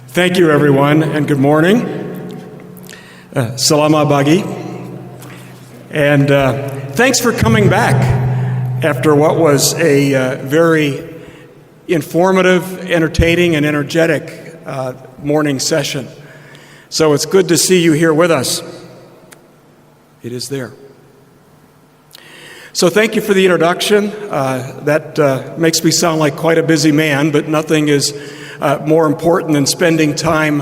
Thank you, everyone, and good morning. Salama Bagi. And thanks for coming back after what was a very informative, entertaining, and energetic morning session. So it's good to see you here with us. It is there. So thank you for the introduction. That makes me sound like quite a busy man, but nothing is more important than spending time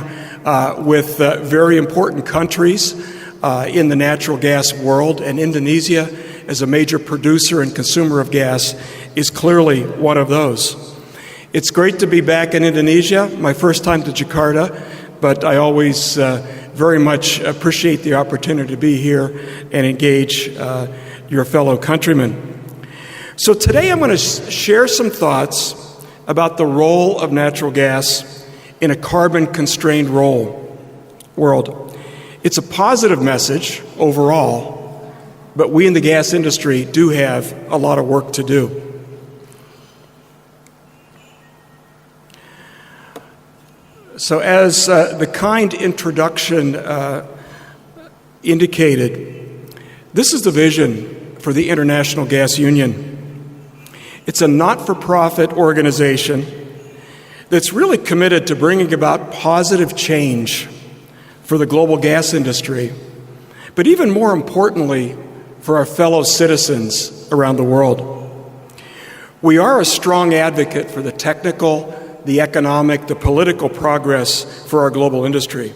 with very important countries in the natural gas world. And Indonesia, as a major producer and consumer of gas, is clearly one of those. It's great to be back in Indonesia, my first time to Jakarta, but I always very much appreciate the opportunity to be here and engage your fellow countrymen. So today I'm going to share some thoughts about the role of natural gas in a carbon-constrained world. It's a positive message overall, but we in the gas industry do have a lot of work to do. So as the kind introduction indicated, this is the vision for the International Gas Union. It's a not-for-profit organization that's really committed to bringing about positive change for the global gas industry, but even more importantly, for our fellow citizens around the world. We are a strong advocate for the technical, the economic, the political progress for our global industry,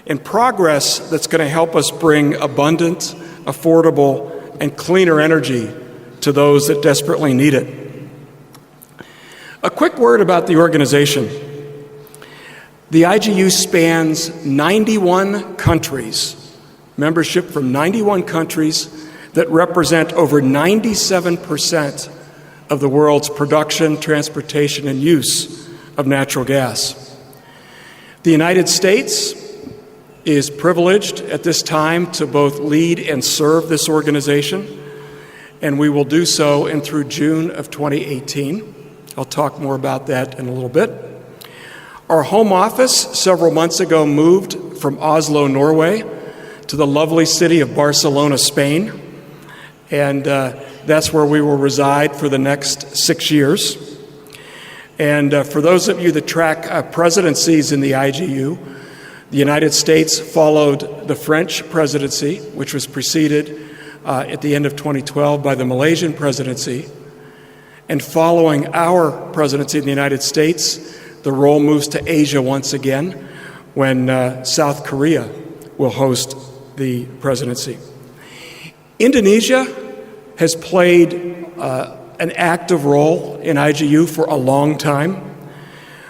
and progress that's going to help us bring abundant, affordable, and cleaner energy to those that desperately need it. A quick word about the organization. The IGU spans 91 countries, membership from 91 countries that represent over 97% of the world's production, transportation, and use of natural gas. The United States is privileged at this time to both lead and serve this organization, and we will do so and through June of 2018. I'll talk more about that in a little bit. Our home office several months ago moved from Oslo, Norway, to the lovely city of Barcelona, Spain, and that's where we will reside for the next 6 years. And for those of you that track presidencies in the IGU, the United States followed the French presidency, which was preceded at the end of 2012 by the Malaysian presidency. And following our presidency in the United States, the role moves to Asia once again when South Korea will host the presidency. Indonesia has played an active role in IGU for a long time.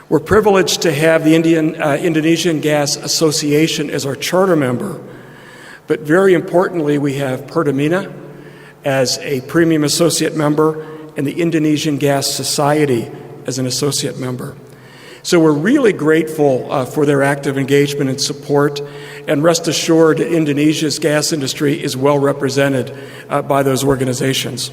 We're privileged to have the Indonesian Gas Association as our charter member, but very importantly, we have Pertamina as a premium associate member and the Indonesian Gas Society as an associate member. So we're really grateful for their active engagement and support, and rest assured Indonesia's gas industry is well represented by those organizations.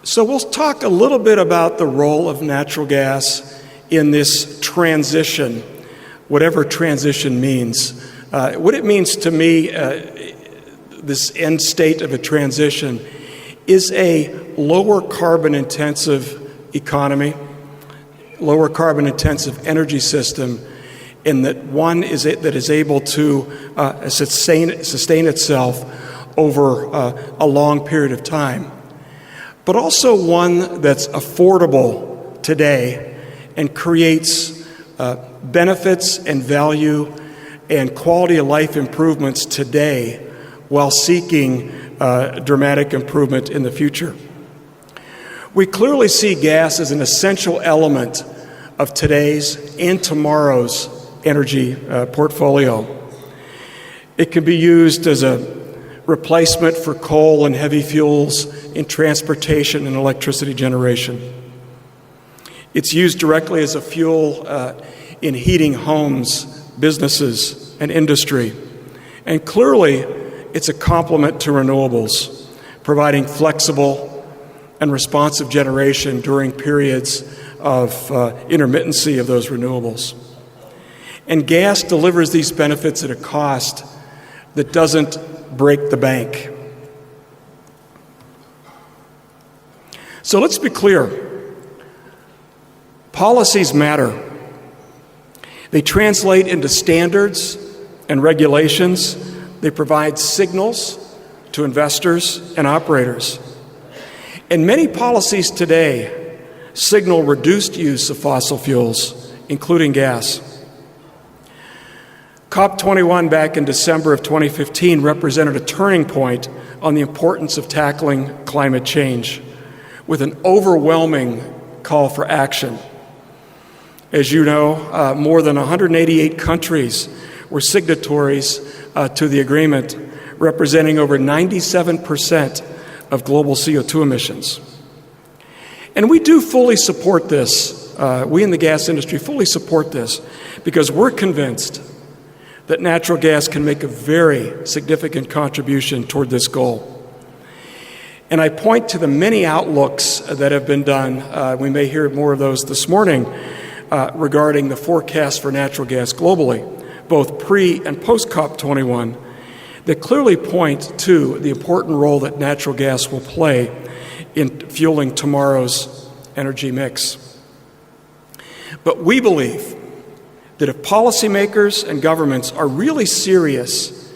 So we'll talk a little bit about the role of natural gas in this transition, whatever transition means. What it means to me, this end state of a transition, is a lower carbon intensive economy, lower carbon intensive energy system, and that one that is able to sustain itself over a long period of time, but also one that's affordable today and creates benefits and value and quality of life improvements today while seeking dramatic improvement in the future. We clearly see gas as an essential element of today's and tomorrow's energy portfolio. It can be used as a replacement for coal and heavy fuels in transportation and electricity generation. It's used directly as a fuel in heating homes, businesses, and industry. And clearly, it's a complement to renewables, providing flexible and responsive generation during periods of intermittency of those renewables. And gas delivers these benefits at a cost that doesn't break the bank. So let's be clear. Policies matter. They translate into standards and regulations. They provide signals to investors and operators. And many policies today signal reduced use of fossil fuels, including gas. COP21 back in December of 2015 represented a turning point on the importance of tackling climate change with an overwhelming call for action. As you know, more than 188 countries were signatories to the agreement, representing over 97% of global CO2 emissions. And we do fully support this. We in the gas industry fully support this because we're convinced that natural gas can make a very significant contribution toward this goal. And I point to the many outlooks that have been done. We may hear more of those this morning regarding the forecast for natural gas globally, both pre- and post-COP21, that clearly point to the important role that natural gas will play in fueling tomorrow's energy mix. But we believe that if policymakers and governments are really serious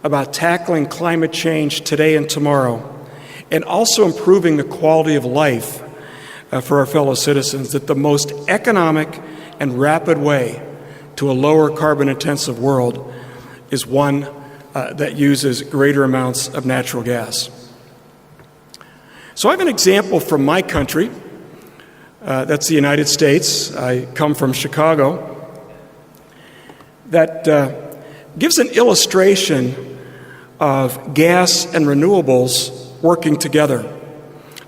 about tackling climate change today and tomorrow, and also improving the quality of life for our fellow citizens, that the most economic and rapid way to a lower carbon-intensive world is one that uses greater amounts of natural gas. So I have an example from my country. That's the United States. I come from Chicago. That gives an illustration of gas and renewables working together.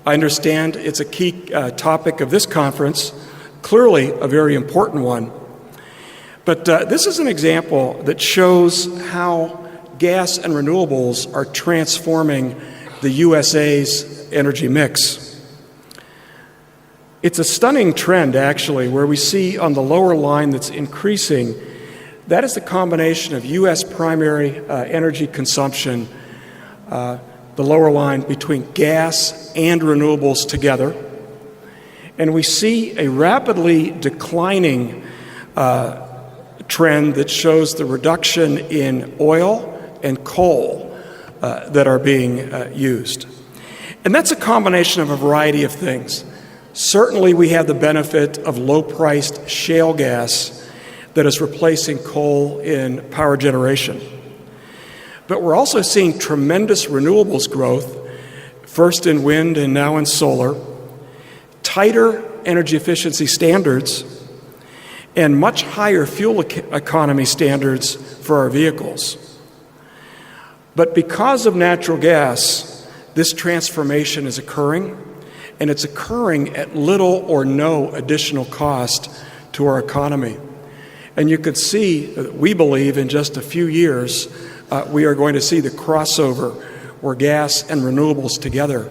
I understand it's a key topic of this conference, clearly a very important one. But this is an example that shows how gas and renewables are transforming the USA's energy mix. It's a stunning trend, actually, where we see on the lower line that's increasing, that is the combination of U.S. primary energy consumption, the lower line between gas and renewables together. And we see a rapidly declining trend that shows the reduction in oil and coal that are being used. And that's a combination of a variety of things. Certainly we have the benefit of low-priced shale gas that is replacing coal in power generation. But we're also seeing tremendous renewables growth, first in wind and now in solar, tighter energy efficiency standards, and much higher fuel economy standards for our vehicles. But because of natural gas, this transformation is occurring, and it's occurring at little or no additional cost to our economy. And you could see, we believe, in just a few years, we are going to see the crossover where gas and renewables together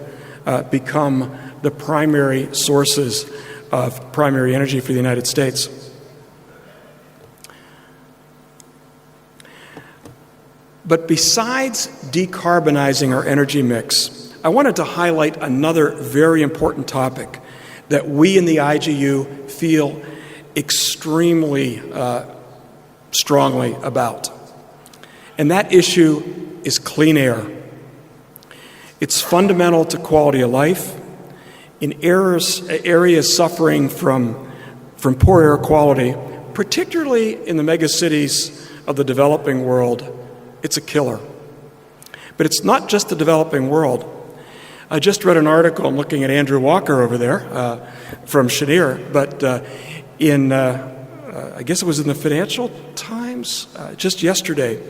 become the primary sources of primary energy for the United States. But besides decarbonizing our energy mix, I wanted to highlight another very important topic that we in the IGU feel extremely strongly about. And that issue is clean air. It's fundamental to quality of life. In areas suffering from poor air quality, particularly in the megacities of the developing world, it's a killer. But it's not just the developing world. I just read an article, I'm looking at Andrew Walker over there from Cheniere, but I guess it was in the Financial Times just yesterday.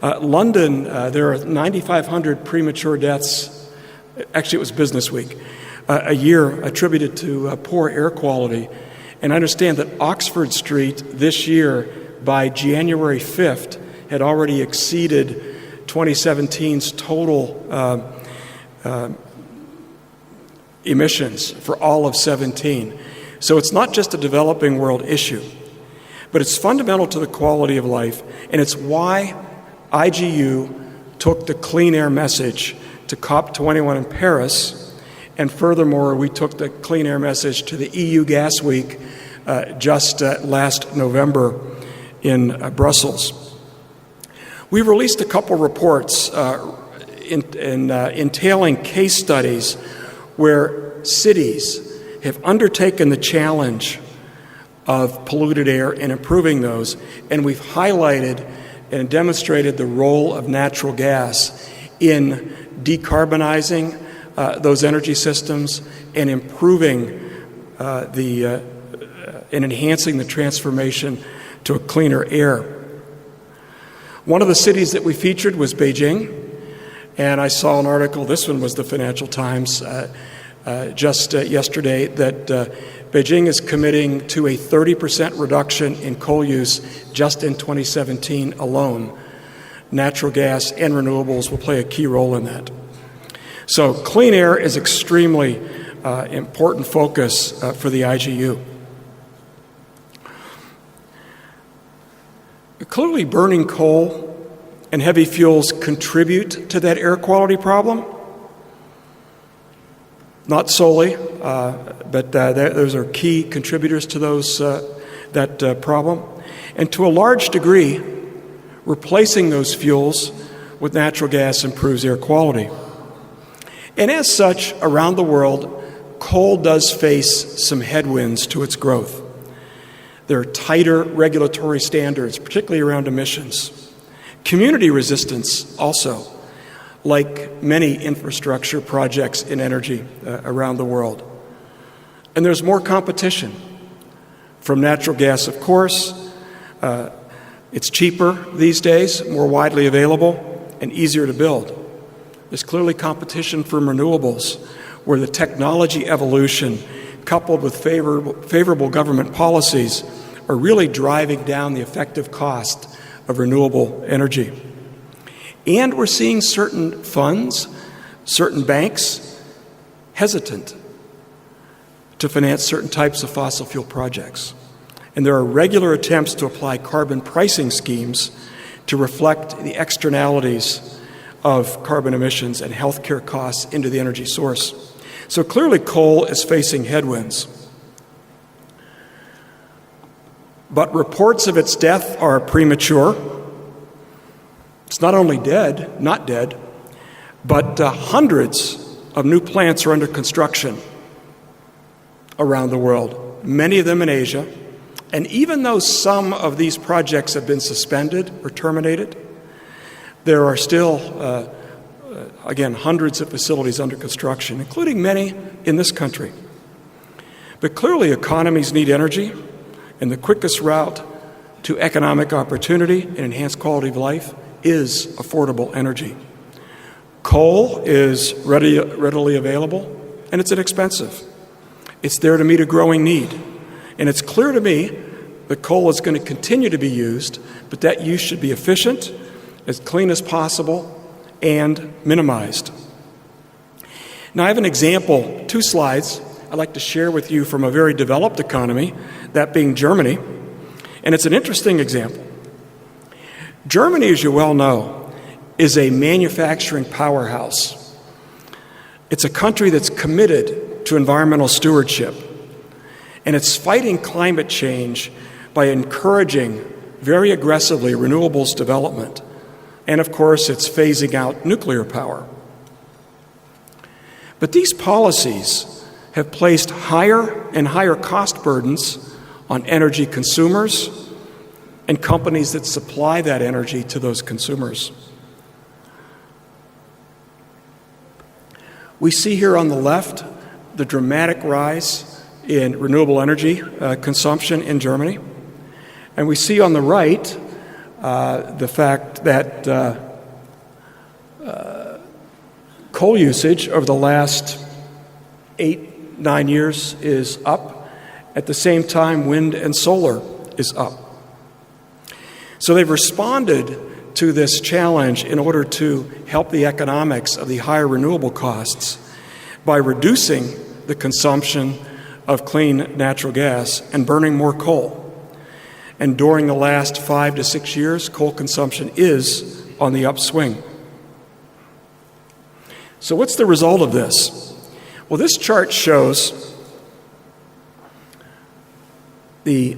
London, there are 9,500 premature deaths, actually it was Business Week, a year attributed to poor air quality. And I understand that Oxford Street this year, by January 5th, had already exceeded 2017's total emissions for all of 17. So it's not just a developing world issue, but it's fundamental to the quality of life, and it's why IGU took the clean air message to COP21 in Paris, and furthermore, we took the clean air message to the EU Gas Week just last November in Brussels. We've released a couple reports entailing case studies where cities have undertaken the challenge of polluted air and improving those, and we've highlighted and demonstrated the role of natural gas in decarbonizing those energy systems and improving and enhancing the transformation to a cleaner air. One of the cities that we featured was Beijing, and I saw an article, this one was the Financial Times, just yesterday, that Beijing is committing to a 30% reduction in coal use just in 2017 alone. Natural gas and renewables will play a key role in that. So clean air is extremely important focus for the IGU. Clearly, burning coal and heavy fuels contribute to that air quality problem. Not solely, but those are key contributors to that problem. And to a large degree, replacing those fuels with natural gas improves air quality. And as such, around the world, coal does face some headwinds to its growth. There are tighter regulatory standards, particularly around emissions. Community resistance also, like many infrastructure projects in energy around the world. And there's more competition from natural gas, of course. It's cheaper these days, more widely available, and easier to build. There's clearly competition from renewables, where the technology evolution, coupled with favorable government policies, are really driving down the effective cost of renewable energy. And we're seeing certain funds, certain banks, hesitant to finance certain types of fossil fuel projects. And there are regular attempts to apply carbon pricing schemes to reflect the externalities of carbon emissions and healthcare costs into the energy source. So clearly coal is facing headwinds. But reports of its death are premature. It's not only not dead, but hundreds of new plants are under construction around the world, many of them in Asia. And even though some of these projects have been suspended or terminated, there are still, again, hundreds of facilities under construction, including many in this country. But clearly economies need energy, and the quickest route to economic opportunity and enhanced quality of life is affordable energy. Coal is readily available, and it's inexpensive. It's there to meet a growing need. And it's clear to me that coal is going to continue to be used, but that use should be efficient, as clean as possible, and minimized. Now I have an example, 2 slides I'd like to share with you from a very developed economy, that being Germany. And it's an interesting example. Germany, as you well know, is a manufacturing powerhouse. It's a country that's committed to environmental stewardship, and it's fighting climate change by encouraging very aggressively renewables development. And of course, it's phasing out nuclear power. But these policies have placed higher and higher cost burdens on energy consumers and companies that supply that energy to those consumers. We see here on the left the dramatic rise in renewable energy consumption in Germany. And we see on the right the fact that coal usage over the last 8-9 years is up. At the same time, wind and solar is up. So they've responded to this challenge in order to help the economics of the higher renewable costs by reducing the consumption of clean natural gas and burning more coal. And during the last 5 to 6 years, coal consumption is on the upswing. So what's the result of this? Well, this chart shows the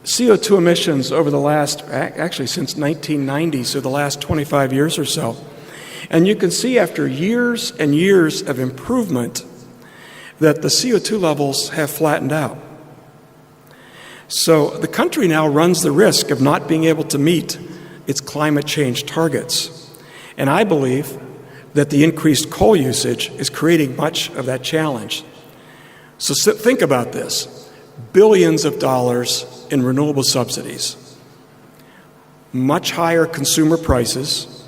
CO2 emissions over the last, actually since 1990, so the last 25 years or so. And you can see after years and years of improvement that the CO2 levels have flattened out. So the country now runs the risk of not being able to meet its climate change targets. And I believe that the increased coal usage is creating much of that challenge. So think about this. Billions of dollars in renewable subsidies, much higher consumer prices,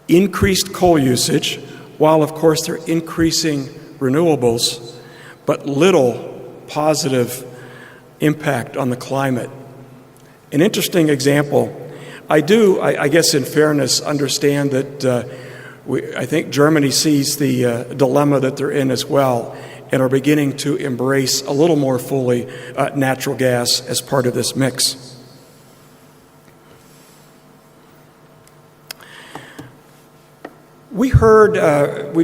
increased coal usage, while of course they're increasing renewables, but little positive impact on the climate. An interesting example, I guess in fairness, understand that I think Germany sees the dilemma that they're in as well and are beginning to embrace a little more fully natural gas as part of this mix. We've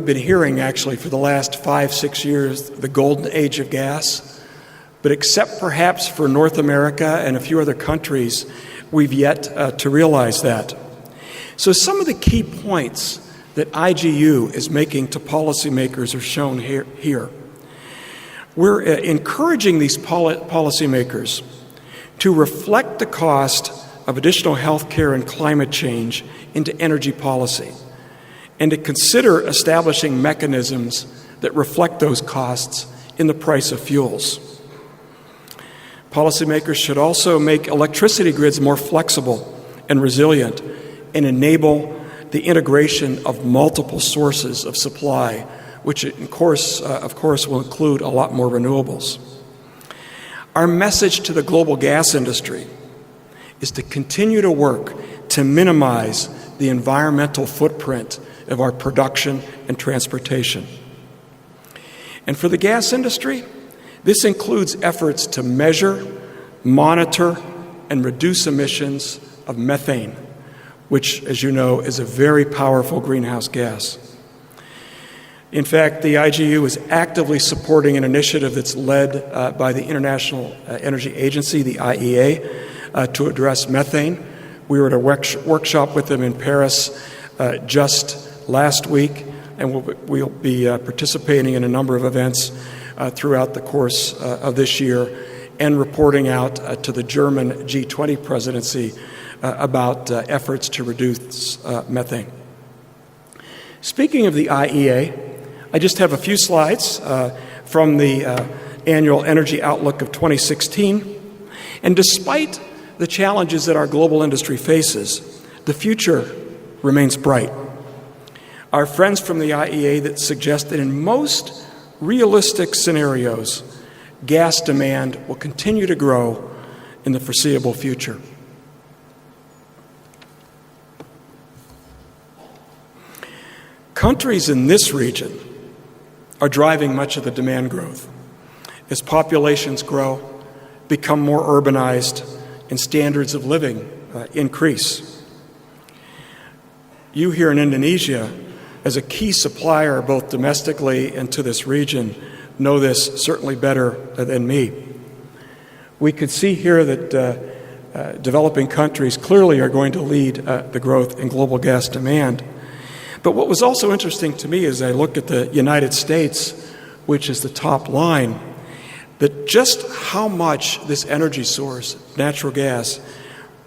been hearing actually for the last 5-6 years, the golden age of gas, but except perhaps for North America and a few other countries, we've yet to realize that. So some of the key points that IGU is making to policymakers are shown here. We're encouraging these policymakers to reflect the cost of additional health care and climate change into energy policy, and to consider establishing mechanisms that reflect those costs in the price of fuels. Policymakers should also make electricity grids more flexible and resilient and enable the integration of multiple sources of supply, which of course will include a lot more renewables. Our message to the global gas industry is to continue to work to minimize the environmental footprint of our production and transportation. And for the gas industry, this includes efforts to measure, monitor, and reduce emissions of methane, which, as you know, is a very powerful greenhouse gas. In fact, the IGU is actively supporting an initiative that's led by the International Energy Agency, the IEA, to address methane. We were at a workshop with them in Paris just last week, and we'll be participating in a number of events throughout the course of this year and reporting out to the German G20 presidency about efforts to reduce methane. Speaking of the IEA, I just have a few slides from the Annual Energy Outlook of 2016. And despite the challenges that our global industry faces, the future remains bright. Our friends from the IEA that suggest that in most realistic scenarios, gas demand will continue to grow in the foreseeable future. Countries in this region are driving much of the demand growth as populations grow, become more urbanized, and standards of living increase. You here in Indonesia, as a key supplier both domestically and to this region, know this certainly better than me. We could see here that developing countries clearly are going to lead the growth in global gas demand. But what was also interesting to me as I look at the United States, which is the top line, that just how much this energy source, natural gas,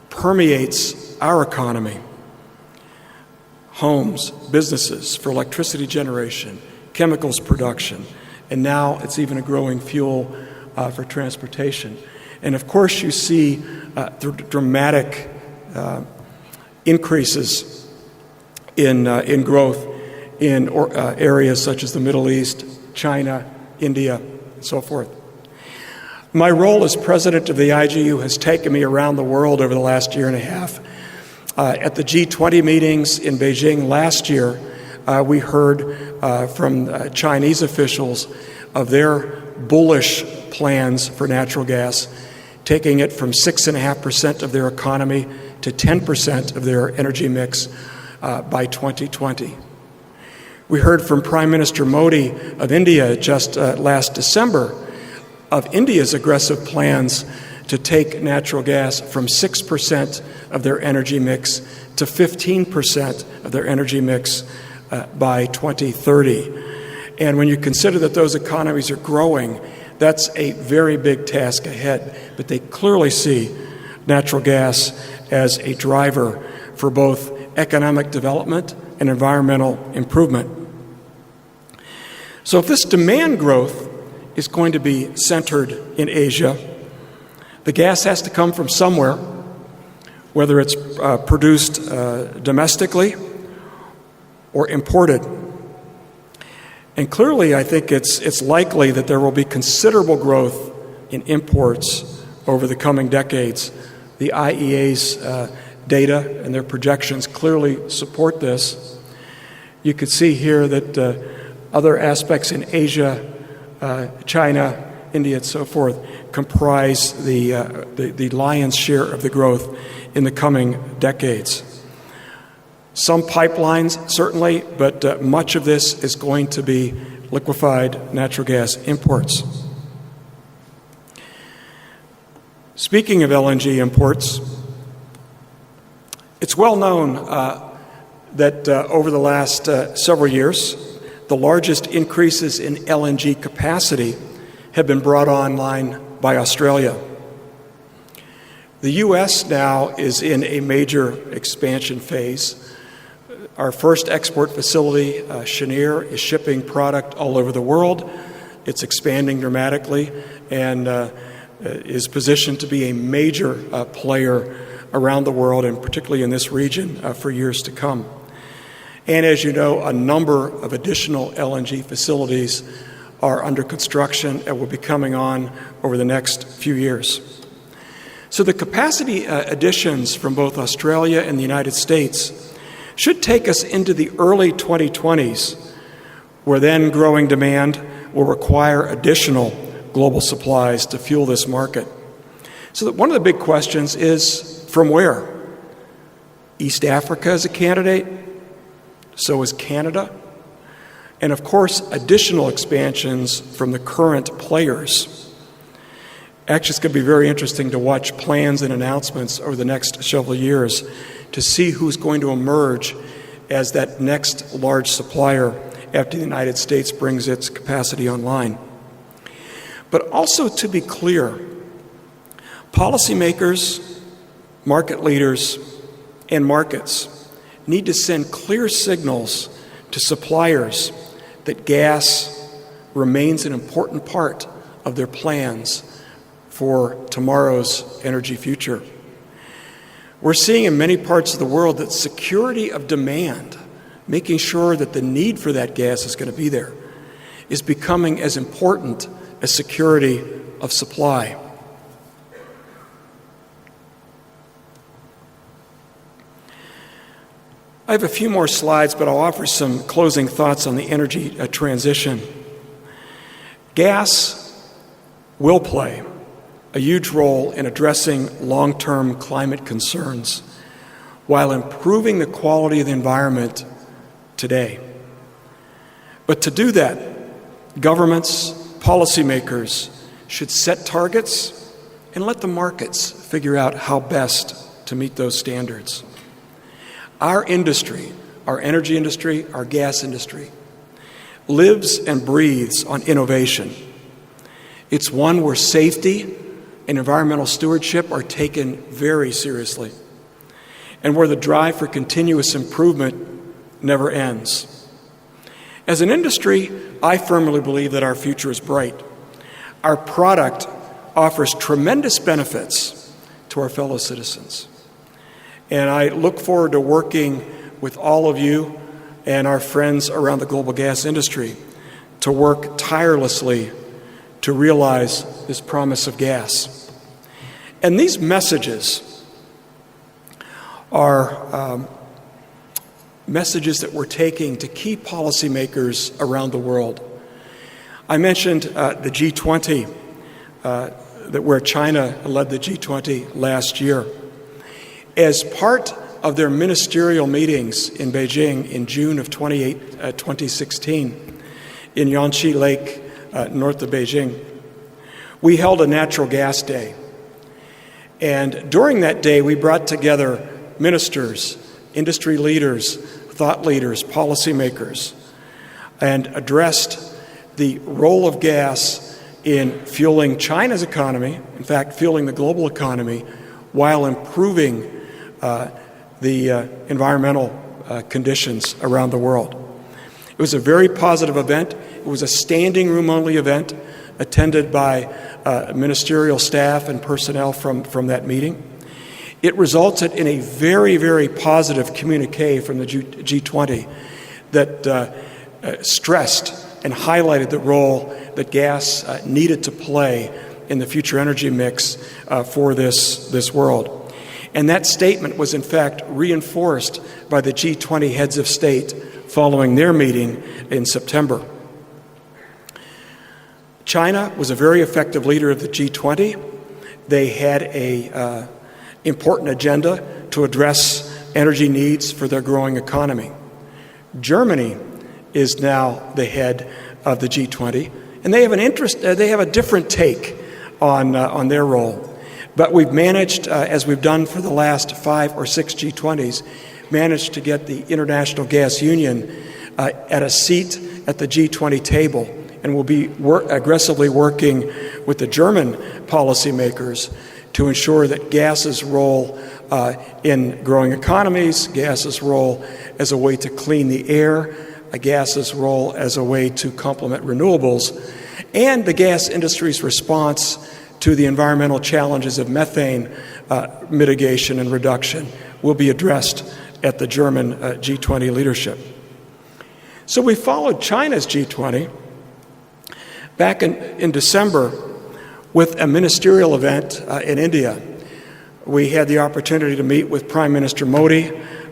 permeates our economy. Homes, businesses for electricity generation, chemicals production, and now it's even a growing fuel for transportation. And of course you see dramatic increases in growth in areas such as the Middle East, China, India, and so forth. My role as president of the IGU has taken me around the world over the last year and a half. At the G20 meetings in Beijing last year, we heard from Chinese officials of their bullish plans for natural gas, taking it from 6.5% of their economy to 10% of their energy mix by 2020. We heard from Prime Minister Modi of India just last December of India's aggressive plans to take natural gas from 6% of their energy mix to 15% of their energy mix by 2030. And when you consider that those economies are growing, that's a very big task ahead. But they clearly see natural gas as a driver for both economic development and environmental improvement. So if this demand growth is going to be centered in Asia, the gas has to come from somewhere, whether it's produced domestically or imported. And clearly, I think it's likely that there will be considerable growth in imports over the coming decades. The IEA's data and their projections clearly support this. You can see here that other aspects in Asia, China, India, and so forth, comprise the lion's share of the growth in the coming decades. Some pipelines, certainly, but much of this is going to be liquefied natural gas imports. Speaking of LNG imports, it's well known that over the last several years, the largest increases in LNG capacity have been brought online by Australia. The U.S. now is in a major expansion phase. Our first export facility, Cheniere, is shipping product all over the world. It's expanding dramatically and is positioned to be a major player around the world, and particularly in this region, for years to come. And as you know, a number of additional LNG facilities are under construction and will be coming on over the next few years. So the capacity additions from both Australia and the United States should take us into the early 2020s, where then growing demand will require additional global supplies to fuel this market. So that one of the big questions is, from where? East Africa is a candidate, so is Canada, and of course additional expansions from the current players. Actually, it's going to be very interesting to watch plans and announcements over the next several years to see who's going to emerge as that next large supplier after the United States brings its capacity online. But also, to be clear, policymakers, market leaders, and markets need to send clear signals to suppliers that gas remains an important part of their plans for tomorrow's energy future. We're seeing in many parts of the world that security of demand, making sure that the need for that gas is going to be there, is becoming as important as security of supply. I have a few more slides, but I'll offer some closing thoughts on the energy transition. Gas will play a huge role in addressing long-term climate concerns while improving the quality of the environment today. But to do that, governments, policymakers should set targets and let the markets figure out how best to meet those standards. Our industry, our energy industry, our gas industry, lives and breathes on innovation. It's one where safety and environmental stewardship are taken very seriously, and where the drive for continuous improvement never ends. As an industry, I firmly believe that our future is bright. Our product offers tremendous benefits to our fellow citizens. And I look forward to working with all of you and our friends around the global gas industry to work tirelessly to realize this promise of gas. And these messages are messages that we're taking to key policymakers around the world. I mentioned the G20, where China led the G20 last year. As part of their ministerial meetings in Beijing in June of 2016, in Yangtze Lake, north of Beijing, we held a natural gas day. And during that day, we brought together ministers, industry leaders, thought leaders, policymakers, and addressed the role of gas in fueling China's economy, in fact, fueling the global economy, while improving the environmental conditions around the world. It was a very positive event. It was a standing room only event attended by ministerial staff and personnel from that meeting. It resulted in a very, very positive communique from the G20 that stressed and highlighted the role that gas needed to play in the future energy mix for this world. And that statement was in fact reinforced by the G20 heads of state following their meeting in September. China was a very effective leader of the G20. They had an important agenda to address energy needs for their growing economy. Germany is now the head of the G20, and they have a different take on their role. But we've managed, as we've done for the last 5 or 6 G20s, managed to get the International Gas Union at a seat at the G20 table, and we'll be aggressively working with the German policymakers to ensure that gas's role in growing economies, gas's role as a way to clean the air, gas's role as a way to complement renewables, and the gas industry's response to the environmental challenges of methane mitigation and reduction will be addressed at the German G20 leadership. So we followed China's G20 back in December with a ministerial event in India. We had the opportunity to meet with Prime Minister Modi,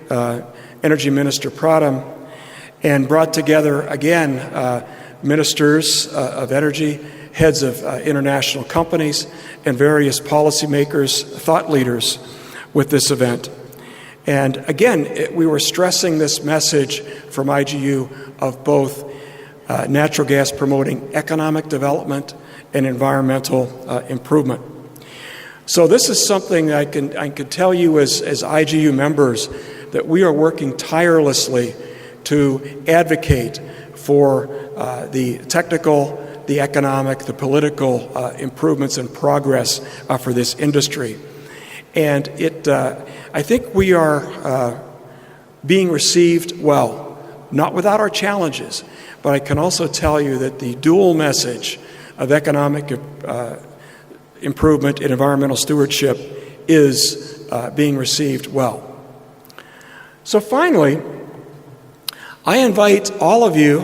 Energy Minister Pradhan, and brought together again ministers of energy, heads of international companies, and various policymakers, thought leaders with this event. And again, we were stressing this message from IGU of both natural gas promoting economic development and environmental improvement. So this is something I can tell you as IGU members that we are working tirelessly to advocate for the technical, the economic, the political improvements and progress for this industry. And I think we are being received well, not without our challenges, but I can also tell you that the dual message of economic improvement and environmental stewardship is being received well. So finally, I invite all of you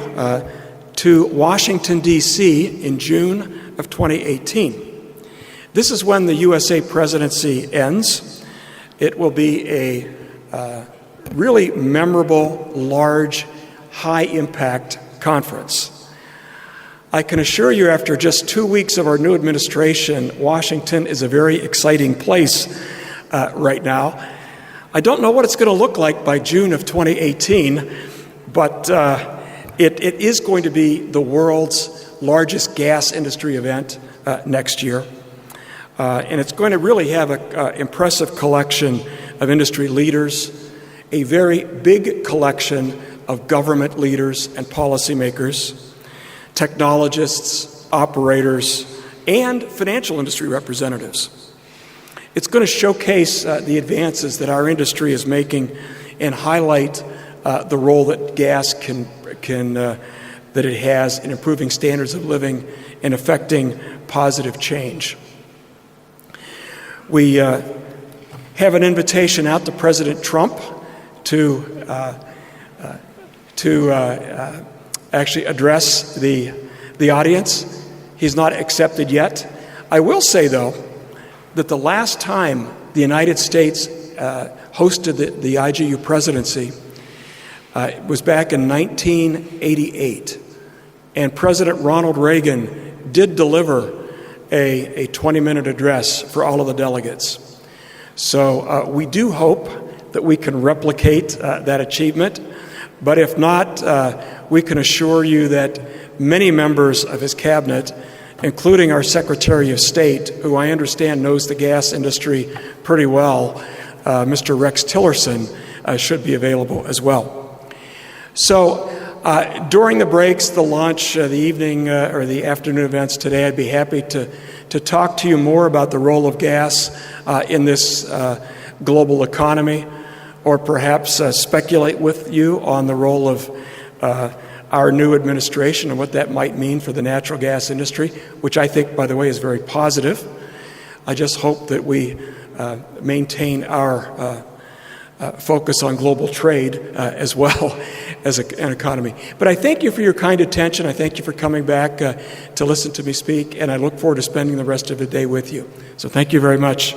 to Washington, D.C. in June of 2018. This is when the USA presidency ends. It will be a really memorable, large, high-impact conference. I can assure you after just 2 weeks of our new administration, Washington is a very exciting place right now. I don't know what it's going to look like by June of 2018, but it is going to be the world's largest gas industry event next year. And it's going to really have an impressive collection of industry leaders, a very big collection of government leaders and policymakers, technologists, operators, and financial industry representatives. It's going to showcase the advances that our industry is making and highlight the role that gas that it has in improving standards of living and affecting positive change. We have an invitation out to President Trump to actually address the audience. He's not accepted yet. I will say, though, that the last time the United States hosted the IGU presidency was back in 1988. and President Ronald Reagan did deliver a 20-minute address for all of the delegates. So we do hope that we can replicate that achievement, but if not, we can assure you that many members of his cabinet, including our Secretary of State, who I understand knows the gas industry pretty well, Mr. Rex Tillerson, should be available as well. So during the breaks, the lunch, the evening or the afternoon events today, I'd be happy to talk to you more about the role of gas in this global economy, or perhaps speculate with you on the role of our new administration and what that might mean for the natural gas industry, which I think, by the way, is very positive. I just hope that we maintain our focus on global trade as well as an economy. But I thank you for your kind attention. I thank you for coming back to listen to me speak, and I look forward to spending the rest of the day with you. So thank you very much.